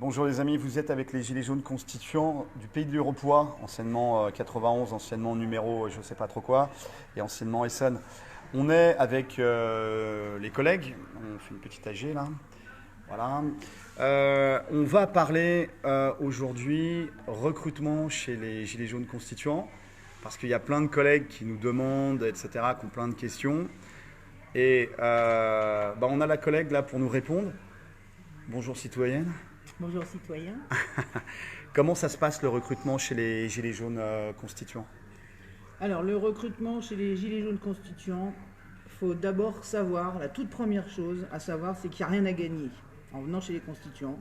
Bonjour les amis, vous êtes avec les Gilets jaunes constituants du pays de l'Uropoix, anciennement 91, anciennement numéro je ne sais pas trop quoi, et anciennement Essonne. On est avec les collègues, on fait une petite AG là. Voilà. On va parler aujourd'hui recrutement chez les Gilets jaunes constituants, parce qu'il y a plein de collègues qui nous demandent, etc., qui ont plein de questions. Et on a la collègue là pour nous répondre. Bonjour citoyenne. Bonjour citoyens. Comment ça se passe le recrutement chez les Gilets jaunes constituants? Alors le recrutement chez les Gilets jaunes constituants, il faut d'abord savoir, la toute première chose à savoir, c'est qu'il n'y a rien à gagner en venant chez les constituants.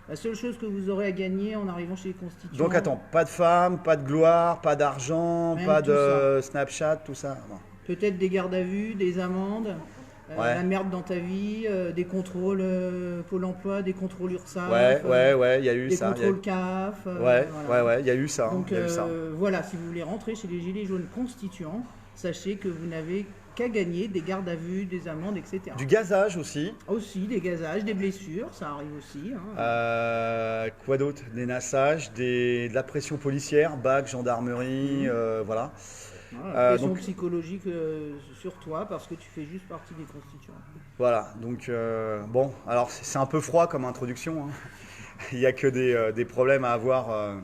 La seule chose que vous aurez à gagner en arrivant chez les constituants... Donc attends, pas de femmes, pas de gloire, pas d'argent, pas de ça. Snapchat, tout ça non. Peut-être des gardes à vue, des amendes, Ouais. la merde dans ta vie, des contrôles Pôle emploi, des contrôles URSSAF, Ouais, il y a eu des ça. contrôles CAF. Ouais, il y a eu ça. Donc Il y a eu ça. voilà, si vous voulez rentrer chez les Gilets jaunes constituants, sachez que vous n'avez qu'à gagner des gardes à vue, des amendes, etc. Du gazage aussi. Aussi, des gazages, des blessures, ça arrive aussi. Quoi d'autre? Des nassages, de la pression policière, BAC, gendarmerie, voilà. Voilà, pression donc- psychologique sur toi parce que tu fais juste partie des constituants. Voilà, donc bon, alors c'est un peu froid comme introduction, hein. Il n'y a que des problèmes à avoir,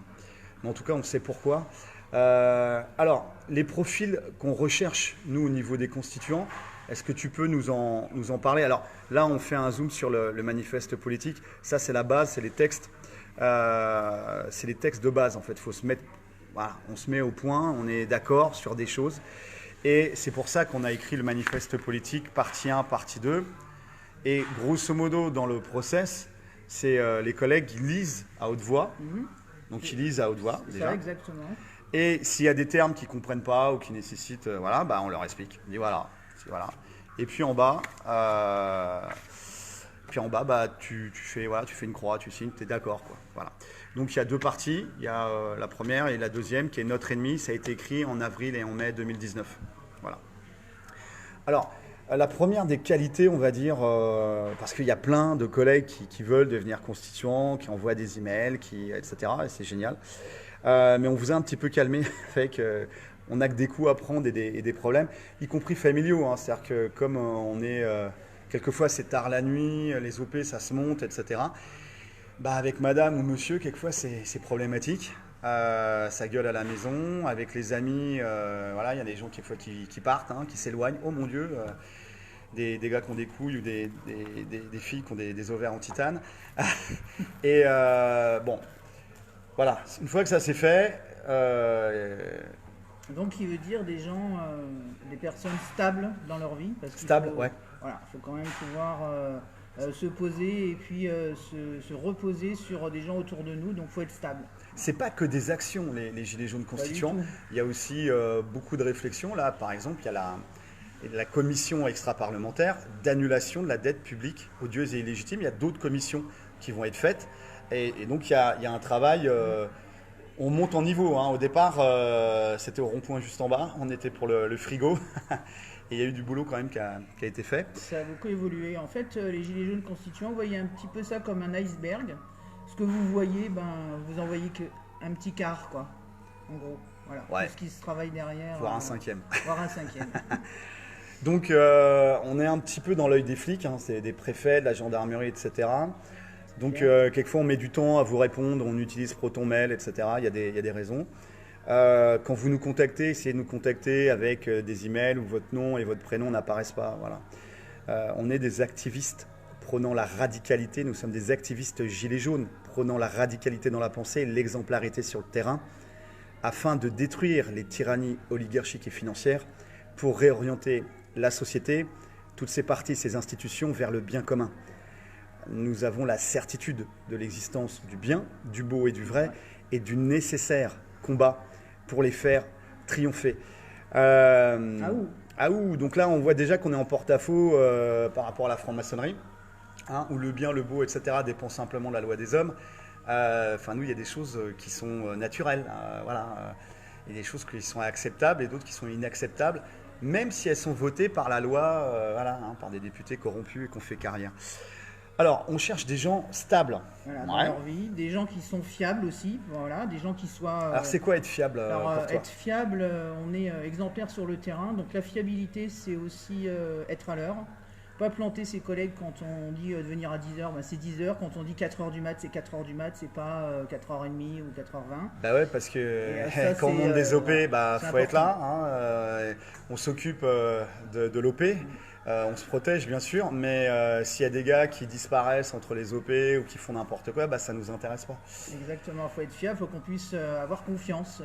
mais en tout cas on sait pourquoi. Alors, les profils qu'on recherche, nous, au niveau des constituants, est-ce que tu peux nous en parler? Alors là, on fait un zoom sur le manifeste politique, ça c'est la base, c'est les textes de base en fait, faut se mettre, voilà, on se met au point, on est d'accord sur des choses. Et c'est pour ça qu'on a écrit le manifeste politique, partie 1, partie 2. Et grosso modo, dans le process, c'est les collègues qui lisent à haute voix. Donc ils lisent à haute voix, C'est déjà. ça, exactement. Et s'il y a des termes qu'ils ne comprennent pas ou qui nécessitent, on leur explique. On dit voilà. Et puis en bas, tu fais une croix, tu signes, tu es d'accord, quoi. Voilà. Donc il y a deux parties. Il y a la première et la deuxième qui est Notre ennemi. Ça a été écrit en avril et en mai 2019. Voilà. Alors, la première des qualités, on va dire, parce qu'il y a plein de collègues qui veulent devenir constituants, qui envoient des emails, etc. Et c'est génial. Mais on vous a un petit peu calmé avec... on n'a que des coups à prendre et des problèmes, y compris familiaux, hein. C'est-à-dire que comme on est... quelquefois, c'est tard la nuit, les OP, ça se monte, etc. Avec madame ou monsieur, quelquefois, c'est problématique. Ça gueule à la maison, avec les amis, il y a des gens quelquefois qui partent, hein, qui s'éloignent. Oh mon Dieu, des gars qui ont des couilles ou des filles qui ont des ovaires en titane. Et voilà, une fois que ça c'est fait... Donc il veut dire des gens, des personnes stables dans leur vie. Parce qu'il Stable, faut, ouais. Voilà, il faut quand même pouvoir se poser et puis se reposer sur des gens autour de nous, donc il faut être stable. C'est pas que des actions, les Gilets jaunes constituants. tout. Il y a aussi beaucoup de réflexions. Là, par exemple, il y a la commission extra-parlementaire d'annulation de la dette publique odieuse et illégitime. Il y a d'autres commissions qui vont être faites. Et donc, il y a un travail... on monte en niveau, hein. Au départ, c'était au rond-point juste en bas. On était pour le frigo. Et il y a eu du boulot quand même qui a été fait. Ça a beaucoup évolué. En fait, les Gilets jaunes constituants, voyez un petit peu ça comme un iceberg. Ce que vous voyez, vous en voyez qu'un petit quart, quoi. En gros, voilà. Ouais. Tout ce qui se travaille derrière. Voire un cinquième. Voire un cinquième. Donc, on est un petit peu dans l'œil des flics, hein. C'est des préfets, de la gendarmerie, etc. Donc, quelquefois, on met du temps à vous répondre, on utilise ProtonMail, etc. Il y a des raisons. Quand vous nous contactez, essayez de nous contacter avec des emails où votre nom et votre prénom n'apparaissent pas. Voilà. On est des activistes prônant la radicalité. Nous sommes des activistes gilets jaunes prônant la radicalité dans la pensée et l'exemplarité sur le terrain afin de détruire les tyrannies oligarchiques et financières pour réorienter la société, toutes ses parties, ses institutions vers le bien commun. Nous avons la certitude de l'existence du bien, du beau et du vrai et du nécessaire combat pour les faire triompher. Donc là, on voit déjà qu'on est en porte-à-faux par rapport à la franc-maçonnerie, hein, où le bien, le beau, etc. dépend simplement de la loi des hommes. Nous, il y a des choses qui sont naturelles. Il y a des choses qui sont acceptables et d'autres qui sont inacceptables, même si elles sont votées par la loi, par des députés corrompus et qui ont fait carrière. Alors, on cherche des gens stables. Voilà, dans Ouais. leur vie, des gens qui sont fiables aussi, voilà, des gens qui soient... Alors, c'est quoi être fiable pour toi? être fiable, on est exemplaire sur le terrain, donc la fiabilité, c'est aussi être à l'heure. Pas planter ses collègues quand on dit de venir à 10h, c'est 10h, quand on dit 4h du mat, c'est 4h du mat, c'est pas 4h30 ou 4h20. Bah ouais, parce que ça, quand on monte des OP, bah c'est faut être là. important. On s'occupe de l'OP. On se protège bien sûr, mais s'il y a des gars qui disparaissent entre les OP ou qui font n'importe quoi, bah ça nous intéresse pas. Exactement, il faut être fiable, il faut qu'on puisse avoir confiance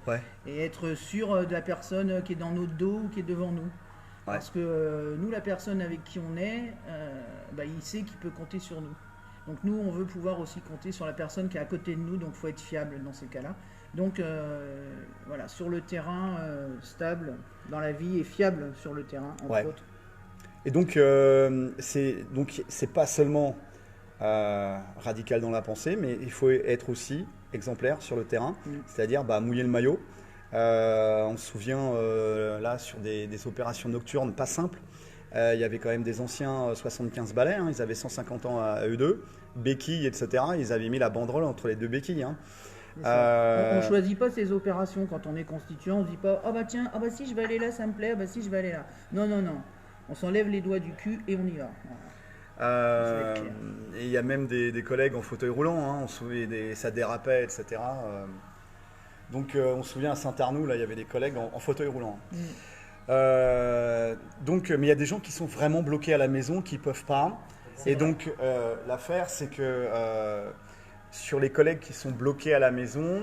Ouais. et être sûr de la personne qui est dans notre dos ou qui est devant nous. Ouais. Parce que nous, la personne avec qui on est, il sait qu'il peut compter sur nous. Donc nous, on veut pouvoir aussi compter sur la personne qui est à côté de nous, donc il faut être fiable dans ces cas-là. Donc voilà, sur le terrain, stable dans la vie et fiable sur le terrain, entre autres. Et donc, c'est pas seulement radical dans la pensée, mais il faut être aussi exemplaire sur le terrain, c'est-à-dire mouiller le maillot. On se souvient là sur des opérations nocturnes pas simples. Il y avait quand même des anciens 75 balais, hein, ils avaient 150 ans à eux deux, béquilles, etc. Ils avaient mis la banderole entre les deux béquilles. Hein. On ne choisit pas ces opérations quand on est constituant, on ne se dit pas « Ah bah tiens, ah bah si je vais aller là, ça me plaît, ah bah si je vais aller là ». Non, non, non. On s'enlève les doigts du cul et on y va. Voilà. Et il y a même des collègues en fauteuil roulant, hein, on se souvient ça dérapait, etc. Donc on se souvient à Saint-Arnoux, là il y avait des collègues en fauteuil roulant. Mais il y a des gens qui sont vraiment bloqués à la maison, qui ne peuvent pas. Et donc l'affaire c'est que sur les collègues qui sont bloqués à la maison,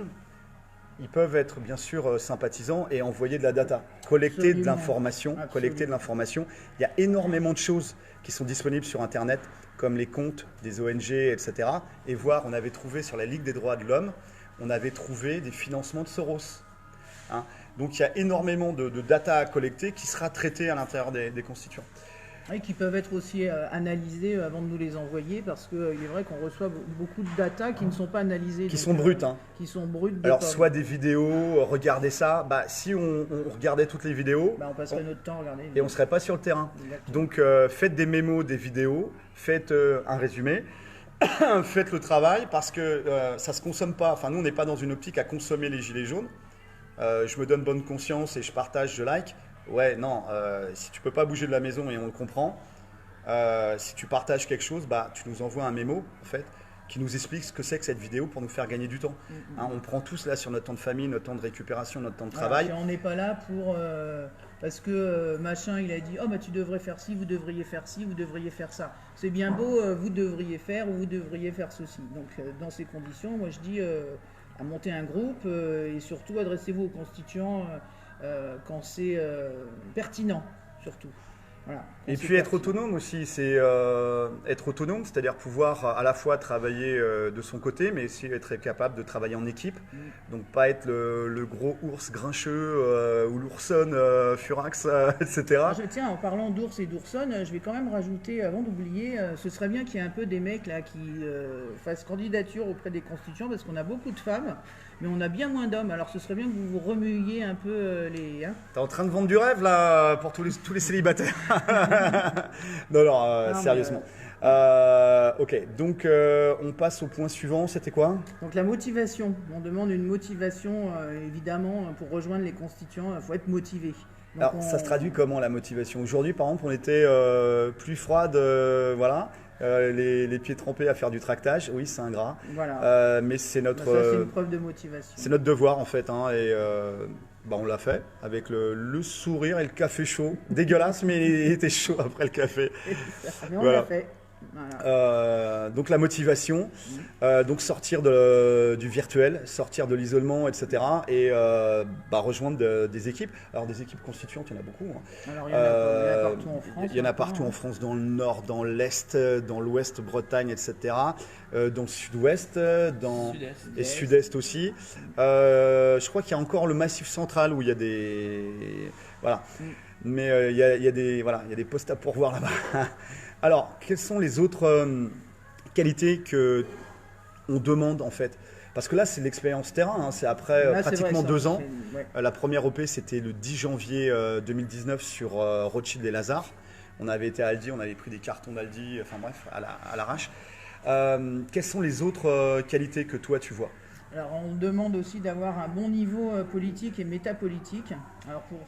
ils peuvent être bien sûr sympathisants et envoyer de la data, collecter de l'information. Il y a énormément de choses qui sont disponibles sur Internet, comme les comptes des ONG, etc. Et voir, on avait trouvé sur la Ligue des droits de l'homme, on avait trouvé des financements de Soros. Hein. Donc il y a énormément de data à collecter qui sera traitée à l'intérieur des constituants. Oui, qui peuvent être aussi analysés avant de nous les envoyer, parce qu'il est vrai qu'on reçoit beaucoup de data qui ne sont pas analysées. Qui sont brutes. Hein. Qui sont brutes. Alors, soit des vidéos, regardez ça. Si on regardait toutes les vidéos, on passerait notre temps à regarder. Et on ne serait pas sur le terrain. Exactement. Donc, faites des mémos, des vidéos, faites un résumé, faites le travail, parce que ça ne se consomme pas. Enfin, nous, on n'est pas dans une optique à consommer les gilets jaunes. Je me donne bonne conscience et je partage, je like. Ouais, non, si tu peux pas bouger de la maison et on le comprend, si tu partages quelque chose, tu nous envoies un mémo, en fait, qui nous explique ce que c'est que cette vidéo pour nous faire gagner du temps. Hein, on prend tous là sur notre temps de famille, notre temps de récupération, notre temps de travail. On n'est pas là pour... parce que machin, il a dit « Oh, tu devrais faire ci, vous devriez faire ci, vous devriez faire ça. C'est bien beau, vous devriez faire ou vous devriez faire ceci. » Donc, dans ces conditions, moi, je dis à monter un groupe et surtout, adressez-vous aux constituants quand c'est pertinent, surtout. Voilà, et puis être autonome aussi, c'est être autonome, c'est-à-dire pouvoir à la fois travailler de son côté, mais aussi être capable de travailler en équipe. Donc pas être le gros ours grincheux ou l'oursonne furax, etc. Tiens, en parlant d'ours et d'oursonne, je vais quand même rajouter, avant d'oublier, ce serait bien qu'il y ait un peu des mecs là qui fassent candidature auprès des constituants, parce qu'on a beaucoup de femmes, mais on a bien moins d'hommes. Alors ce serait bien que vous vous remuiez un peu les... Hein. T'es en train de vendre du rêve là pour tous les célibataires. non, sérieusement. Ok, donc on passe au point suivant, c'était quoi? Donc la motivation. On demande une motivation, évidemment, pour rejoindre les constituants, il faut être motivé. Donc alors ça se traduit comment la motivation? Aujourd'hui par exemple on était plus froide, voilà. Les pieds trempés à faire du tractage, oui c'est ingrat, voilà. Mais c'est notre... ça c'est une preuve de motivation. C'est notre devoir en fait, hein, et on l'a fait avec le sourire et le café chaud. Dégueulasse, mais il était chaud après le café. Mais on l'a fait. Voilà. Donc la motivation, donc sortir du virtuel, sortir de l'isolement, etc. Et rejoindre des équipes. Alors des équipes constituantes, il y en a beaucoup. Hein. Alors il y en a partout en France. Il y en a partout en France, dans le nord, dans l'est, dans l'ouest, Bretagne, etc. Dans le sud-ouest, et sud-est aussi. Je crois qu'il y a encore le Massif central où il y a des... Voilà. Mais il y a des postes à pourvoir là-bas. Alors, quelles sont les autres qualités qu'on demande en fait? Parce que là, c'est l'expérience terrain, hein, c'est après pratiquement 2 ans. La première OP, c'était le 10 janvier 2019 sur Rothschild et Lazare. On avait été à Aldi, on avait pris des cartons d'Aldi, enfin bref, à l'arrache. Quelles sont les autres qualités que toi tu vois? Alors on demande aussi d'avoir un bon niveau politique et métapolitique. Alors pour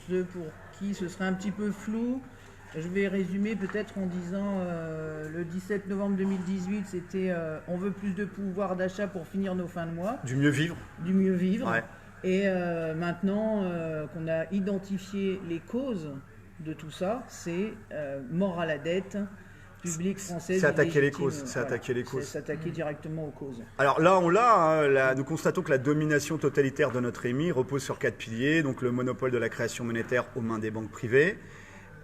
ceux pour qui ce serait un petit peu flou, je vais résumer peut-être en disant le 17 novembre 2018 c'était on veut plus de pouvoir d'achat pour finir nos fins de mois. Du mieux vivre. Du mieux vivre. Ouais. Et maintenant qu'on a identifié les causes de tout ça, c'est mort à la dette publique française. C'est attaquer les illégitime. causes. C'est Voilà. attaquer les causes. C'est s'attaquer directement aux causes. Alors là, on l'a. Hein, nous constatons que la domination totalitaire de notre émis repose sur 4 piliers. Donc le monopole de la création monétaire aux mains des banques privées.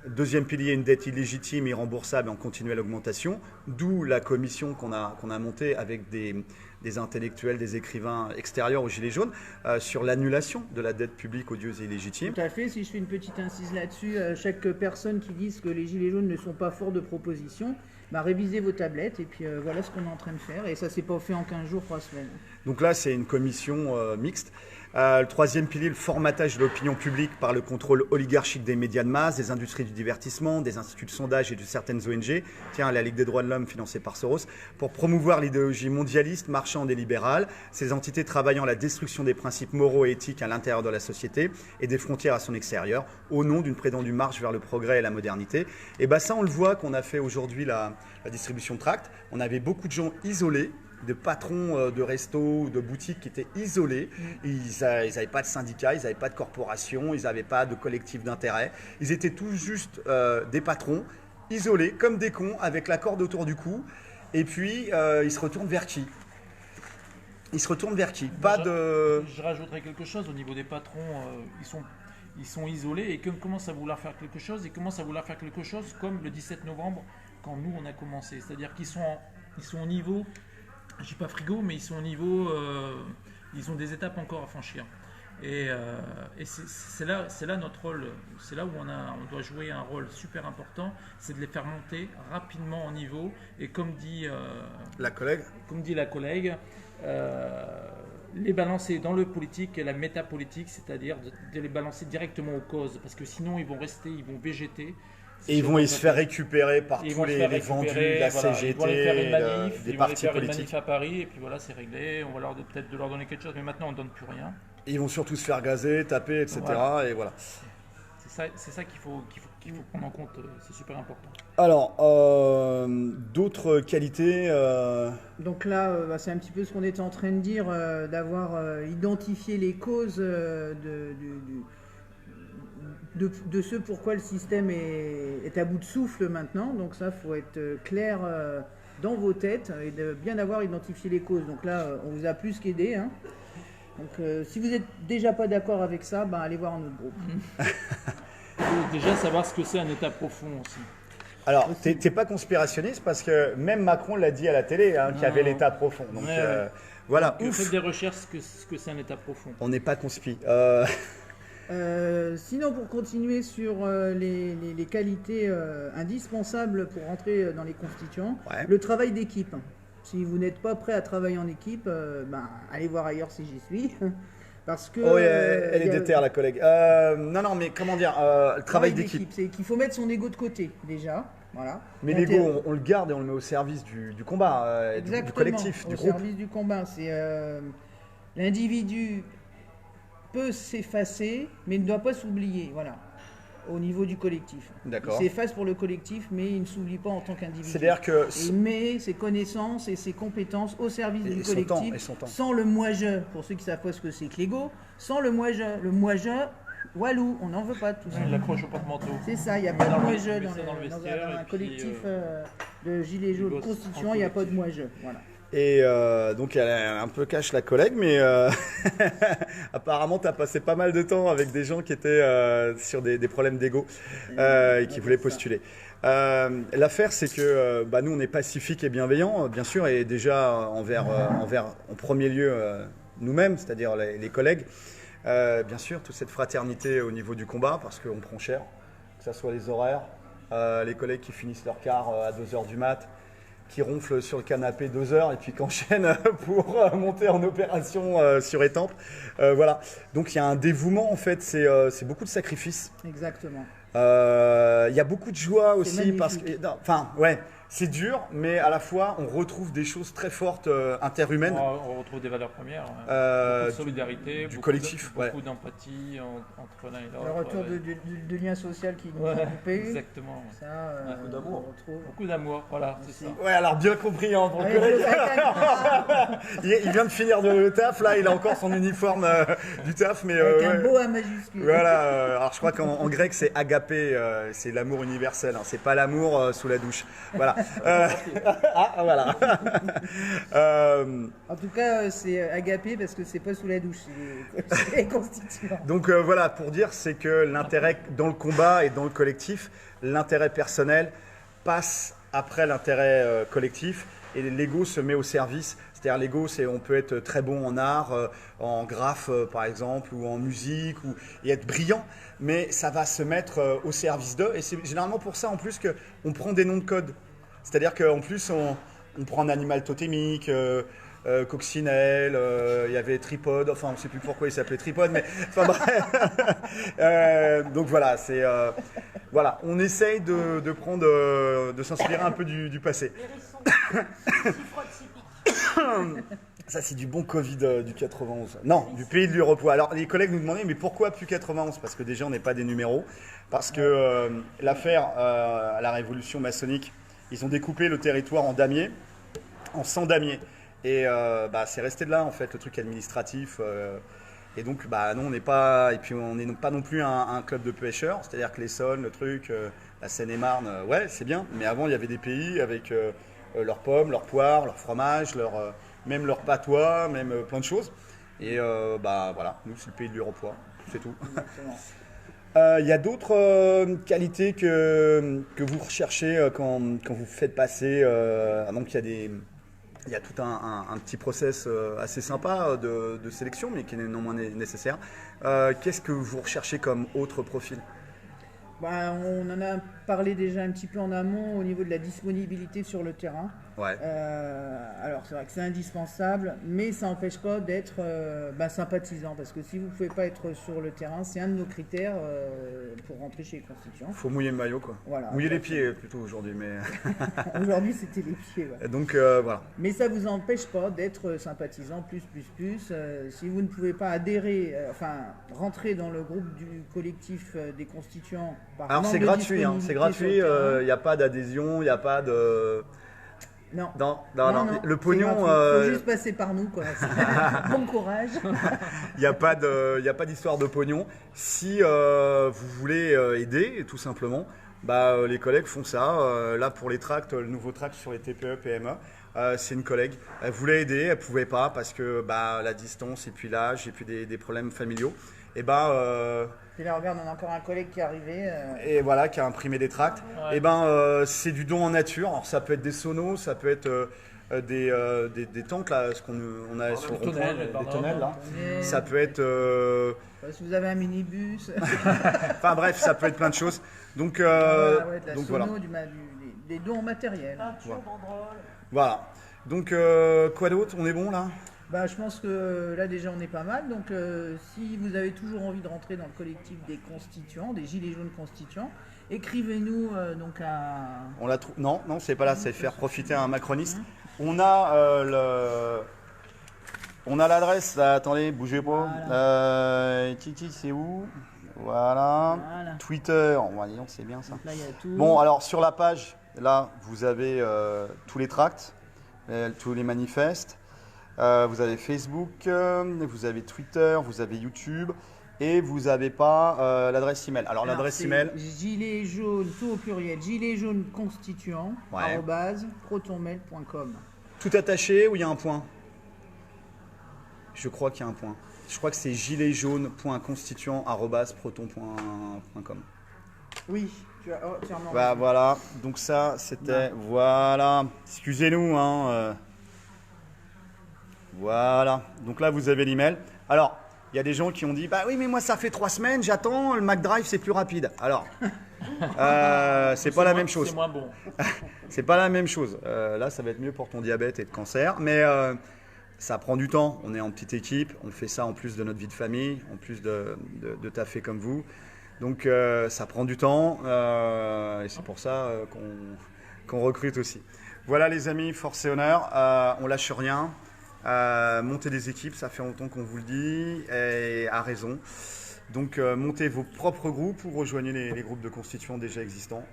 Deuxième pilier, une dette illégitime, irremboursable et en continuelle augmentation. D'où la commission qu'on a montée avec des intellectuels, des écrivains extérieurs aux Gilets jaunes sur l'annulation de la dette publique odieuse et illégitime. Tout à fait. Si je fais une petite incise là-dessus, chaque personne qui dit que les Gilets jaunes ne sont pas forts de propositions, révisez vos tablettes et puis voilà ce qu'on est en train de faire. Et ça ne s'est pas fait en 15 jours, 3 semaines. Donc là, c'est une commission mixte. Le troisième pilier, le formatage de l'opinion publique par le contrôle oligarchique des médias de masse, des industries du divertissement, des instituts de sondage et de certaines ONG, tiens, la Ligue des droits de l'homme financée par Soros, pour promouvoir l'idéologie mondialiste, marchande et libérale, ces entités travaillant à la destruction des principes moraux et éthiques à l'intérieur de la société et des frontières à son extérieur, au nom d'une prétendue marche vers le progrès et la modernité. Et ça, on le voit qu'on a fait aujourd'hui la distribution de tracts. On avait beaucoup de gens isolés, de patrons de restos ou de boutiques qui étaient isolés. Ils n'avaient pas de syndicat, ils n'avaient pas de corporation, ils n'avaient pas de collectif d'intérêt. Ils étaient tous juste des patrons isolés, comme des cons, avec la corde autour du cou. Et puis, ils se retournent vers qui? Ils se retournent vers qui? Je rajouterais quelque chose au niveau des patrons. Ils sont isolés et commencent à vouloir faire quelque chose. Ils commencent à vouloir faire quelque chose comme le 17 novembre, quand nous, on a commencé. C'est-à-dire qu'ils sont au niveau... Je ne dis pas frigo, mais ils sont au niveau, ils ont des étapes encore à franchir. Et c'est là notre rôle, c'est là où on doit jouer un rôle super important, c'est de les faire monter rapidement en niveau. Et comme dit la collègue, les balancer dans le politique et la métapolitique, c'est-à-dire de les balancer directement aux causes, parce que sinon ils vont végéter. Et ils vont se faire récupérer par tous les vendus de la CGT, ils vont aller faire une manif, des partis faire politiques. Une manif à Paris, et puis voilà, c'est réglé. On va peut-être leur donner quelque chose, mais maintenant on ne donne plus rien. Et ils vont surtout se faire gazer, taper, etc. Voilà. Et voilà. C'est ça qu'il faut prendre en compte, c'est super important. Alors, d'autres qualités Donc là, c'est un petit peu ce qu'on était en train de dire, d'avoir identifié les causes de ce pourquoi le système est à bout de souffle maintenant. Donc ça, il faut être clair dans vos têtes et de bien avoir identifié les causes. Donc là, on vous a plus qu'aidé. Hein. Donc si vous n'êtes déjà pas d'accord avec ça, allez voir un autre groupe. Déjà savoir ce que c'est un état profond aussi. Alors, t'es pas conspirationniste parce que même Macron l'a dit à la télé, qu'il y avait l'état profond. Donc voilà. Faites des recherches ce que c'est un état profond. On n'est pas conspi. Sinon, pour continuer sur les qualités indispensables pour rentrer dans les constituants, le travail d'équipe. Si vous n'êtes pas prêt à travailler en équipe, allez voir ailleurs si j'y suis. Parce que, elle est déterre, la collègue. Non, mais comment dire, le travail d'équipe. C'est qu'il faut mettre son ego de côté, déjà. Voilà. Mais l'ego, on le garde et on le met au service du combat, du collectif, du groupe. Au service du combat. C'est l'individu peut s'effacer, mais ne doit pas s'oublier, voilà, au niveau du collectif. D'accord. Il s'efface pour le collectif, mais il ne s'oublie pas en tant qu'individu. C'est-à-dire que... Il met ses connaissances et ses compétences au service du collectif, sans le moi-je, pour ceux qui ne savent pas ce que c'est que l'ego, sans le moi-je. Le moi-je, walou, on n'en veut pas de tout ça. Il l'accroche au porte-manteau. C'est ça, il n'y a pas de moi-je dans un collectif de gilets jaunes constituant, il n'y a pas de moi-je, voilà. Et donc elle a un peu cache la collègue, mais apparemment tu as passé pas mal de temps avec des gens qui étaient sur des problèmes d'ego et qui voulaient postuler. L'affaire c'est que nous on est pacifiques et bienveillants, bien sûr, et déjà envers en premier lieu nous-mêmes, c'est-à-dire les collègues. Bien sûr, toute cette fraternité au niveau du combat, parce qu'on prend cher, que ce soit les horaires, les collègues qui finissent leur quart à 2h du mat', qui ronfle sur le canapé 2 heures et puis qu'enchaîne pour monter en opération sur Étampes. Voilà. Donc il y a un dévouement en fait, c'est beaucoup de sacrifices. Exactement. Il y a beaucoup de joie aussi magnifique. parce que, non, enfin, ouais, c'est dur, mais à la fois, on retrouve des choses très fortes interhumaines. On retrouve des valeurs premières, hein. Euh, Beaucoup de solidarité, du beaucoup collectif, ouais. beaucoup d'empathie entre l'un et l'autre. Le retour ouais. du lien social qui nous Ouais, a coupé. exactement. Ça, Beaucoup d'amour. on retrouve. Beaucoup d'amour, voilà, c'est Aussi. ça. Ouais, alors bien compris, hein, pour le Avec collègue. avec Il vient de finir le taf, là, il a encore son uniforme du taf, mais un ouais. beau A majuscule. Voilà, alors je crois qu'en grec c'est agapé, c'est l'amour universel, hein, c'est pas l'amour sous la douche. Voilà. Voilà. En tout cas, c'est agapé parce que c'est pas sous la douche, c'est les constituants. Donc voilà, pour dire, c'est que l'intérêt dans le combat et dans le collectif, l'intérêt personnel passe après l'intérêt collectif et l'ego se met au service. C'est-à-dire l'ego, on peut être très bon en art, en graphe par exemple, ou en musique, et être brillant, mais ça va se mettre au service d'eux. Et c'est généralement pour ça en plus qu'on prend des noms de code. C'est-à-dire qu'en plus on prend un animal totémique, coccinelle, il y avait tripode, enfin on ne sait plus pourquoi il s'appelait tripode, mais enfin bref. Donc voilà, voilà, on essaye de prendre, de s'inspirer un peu du passé. Ça c'est du bon Covid du 91. Non, du pays de l'Uruguay. Alors les collègues nous demandaient mais pourquoi plus 91 ? Parce que déjà on n'est pas des numéros. Parce que l'affaire à la révolution maçonnique, ils ont découpé le territoire en damiers, en 100 damiers. Et c'est resté de là en fait le truc administratif. Et donc non, on n'est pas, et puis on n'est pas non plus un club de pêcheurs. C'est-à-dire que l'Essonne, le truc, la Seine-et-Marne, ouais c'est bien. Mais avant il y avait des pays avec leurs pommes, leurs poires, leurs fromages, même leurs patois, même plein de choses. Et voilà, nous c'est le pays de l'Uruguay, c'est tout. Il y a d'autres qualités que vous recherchez quand vous faites passer. Donc il y a tout un petit process assez sympa de sélection, mais qui est néanmoins nécessaire. Qu'est-ce que vous recherchez comme autre profil ? On en a parlé déjà un petit peu en amont au niveau de la disponibilité sur le terrain. Ouais. Alors c'est vrai que c'est indispensable, mais ça n'empêche pas d'être sympathisant, parce que si vous ne pouvez pas être sur le terrain, c'est un de nos critères pour rentrer chez les constituants. Faut mouiller le maillot, quoi. Voilà, mouiller les pieds plutôt aujourd'hui, mais. Aujourd'hui c'était les pieds. Ouais. Donc voilà. Mais ça ne vous empêche pas d'être sympathisant plus. Si vous ne pouvez pas adhérer, rentrer dans le groupe du collectif des constituants par Alors manque c'est de gratuit, hein, c'est gratuit, il n'y a pas d'adhésion, il n'y a pas de... Non. Non. Le c'est pognon... gratuit. Faut juste passer par nous, quoi. Bon courage. Il n'y a pas d'histoire de pognon. Si vous voulez aider, tout simplement, les collègues font ça. Là, pour les tracts, le nouveau tract sur les TPE, PME, c'est une collègue. Elle voulait aider, elle ne pouvait pas parce que la distance et puis l'âge et puis des problèmes familiaux. Et Et là, regarde, on a encore un collègue qui est arrivé. Et voilà, qui a imprimé des tracts. Ouais. Et c'est du don en nature. Alors ça peut être des sonos, ça peut être des tentes là, ce qu'on a sur le rond-point, des tonnelles là. Attendez. Ça peut être, Si vous avez un minibus. enfin bref, ça peut être plein de choses. Donc, De la donc sono, voilà. des dons en matériel. Voilà. Donc quoi d'autre ? On est bon là ? Je pense que là déjà on est pas mal. Donc si vous avez toujours envie de rentrer dans le collectif des constituants, des gilets jaunes constituants, écrivez-nous donc à... On la trouve. Non, c'est pas là. C'est faire profiter un macroniste. On a on a l'adresse là. Attendez, bougez pas. Titi, c'est où ? Voilà. Voilà. Twitter. On va dire, c'est bien ça. Donc là il y a tout. Bon, alors sur la page, là, vous avez tous les tracts, tous les manifestes. Vous avez Facebook, vous avez Twitter, vous avez YouTube et vous n'avez pas l'adresse email. Alors l'adresse email, gilet jaune, tout au pluriel, gilet jaune constituant, Ouais. @protonmail.com. tout attaché ou il y a un point ? Je crois qu'il y a un point. Je crois que c'est giletjaune.constituant@proton.com. Oui, tu as entièrement. Voilà, donc ça c'était, voilà, excusez-nous, hein. Voilà, donc là vous avez l'email. Alors, il y a des gens qui ont dit, oui mais moi ça fait 3 semaines, j'attends, le McDrive c'est plus rapide. Alors, c'est pas la même chose. C'est moins bon. C'est pas la même chose. Là, ça va être mieux pour ton diabète et le cancer, mais ça prend du temps. On est en petite équipe, on fait ça en plus de notre vie de famille, en plus de taffer comme vous. Donc ça prend du temps et c'est pour ça qu'on recrute aussi. Voilà les amis, force et honneur, on lâche rien. Monter des équipes, ça fait longtemps qu'on vous le dit et à raison. Donc montez vos propres groupes ou rejoignez les groupes de constituants déjà existants.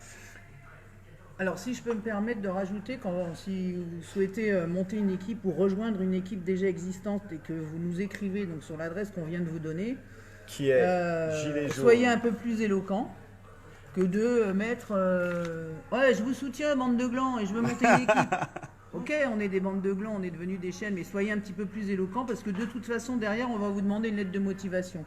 Alors, si je peux me permettre de rajouter, si vous souhaitez monter une équipe ou rejoindre une équipe déjà existante et que vous nous écrivez donc, sur l'adresse qu'on vient de vous donner, Qui est Gilets jaunes. Soyez un peu plus éloquent que de mettre ouais, je vous soutiens, bande de glands, et je veux monter une équipe. Ok, on est des bandes de glands, on est devenus des chaînes, mais soyez un petit peu plus éloquent parce que de toute façon, derrière, on va vous demander une lettre de motivation.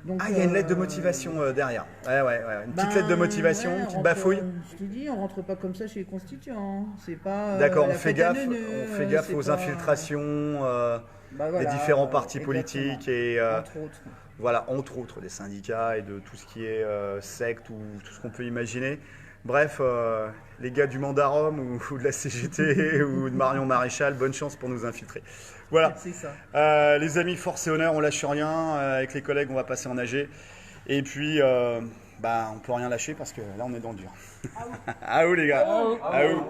Donc, il y a une lettre de motivation derrière. Ouais. Une petite lettre de motivation, une petite bafouille. Je te dis, on rentre pas comme ça chez les constituants. C'est pas. D'accord, la on fait fête à gaffe, neuneu, aux c'est pas- infiltrations Voilà, des différents partis exactement. politiques et Entre autres. voilà, entre autres des syndicats et de tout ce qui est secte ou tout ce qu'on peut imaginer. Bref, les gars du Mandarom ou de la CGT ou de Marion Maréchal, bonne chance pour nous infiltrer. Voilà. C'est ça. Les amis, force et honneur, on lâche rien. Avec les collègues, on va passer en AG. Et puis, on peut rien lâcher parce que là, on est dans le dur. Ah où les gars. Ah où.